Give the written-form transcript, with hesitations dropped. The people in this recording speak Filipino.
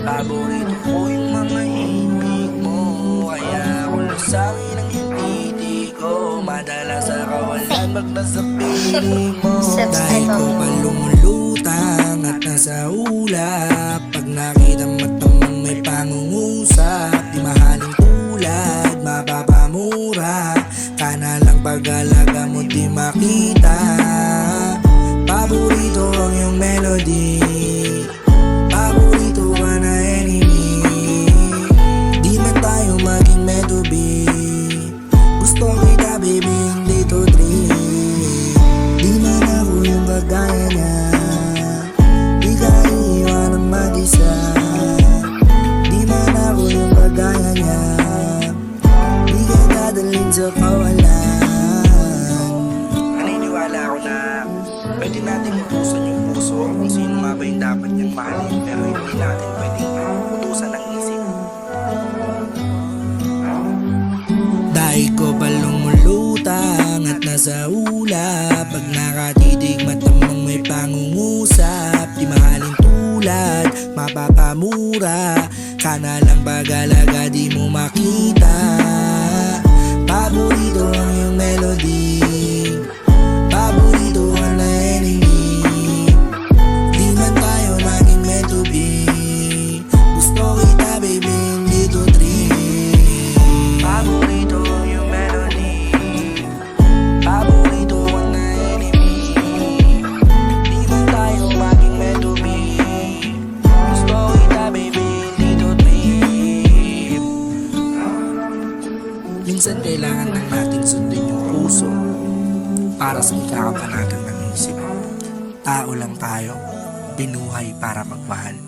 Paborito ko yung mga himig mo, kaya kulusangin ang hindi ko madalas sa kawalan pag nasa piling mo. Dahil ko pa lumulutang at nasa ulap, pag nakita matamang may pangungusap, di mahaling tulad, mapapamura ka na lang pag-alaga mo di makita. Paborito ang iyong melody, paborito ka na enemy. Di man tayo maging meant to be, gusto kita baby hindi to dream. Di man ako yung kagaya niya, di ka iiwanan mag-isa. Di man ako yung kagaya niya, di ka dadalhin sa kawalan. Naniniwala ako na pwede natin utusan yung puso kung sino nga ba yung dapat niyang mahalin, pero hindi natin pwedeng utusan ang isip. Dahil ko pa lumulutang at nasa ulap, pag nakatitig matamang may pangungusap, di mahalin tulad, mapapamura ka na lang pag-alaga di mo makita. Paborito ang iyong melody, paborito ka na enemy. Di man tayo maging meant to be, gusto kita baby hindi to dream. Paborito ang iyong melody, paborito ka na enemy. Di man tayo maging meant to be, gusto kita baby hindi to dream. Minsan kailangan lang natin sundin yung puso para sa ikakapanatan ng isip. Tao lang tayo, binuhay para magmahal.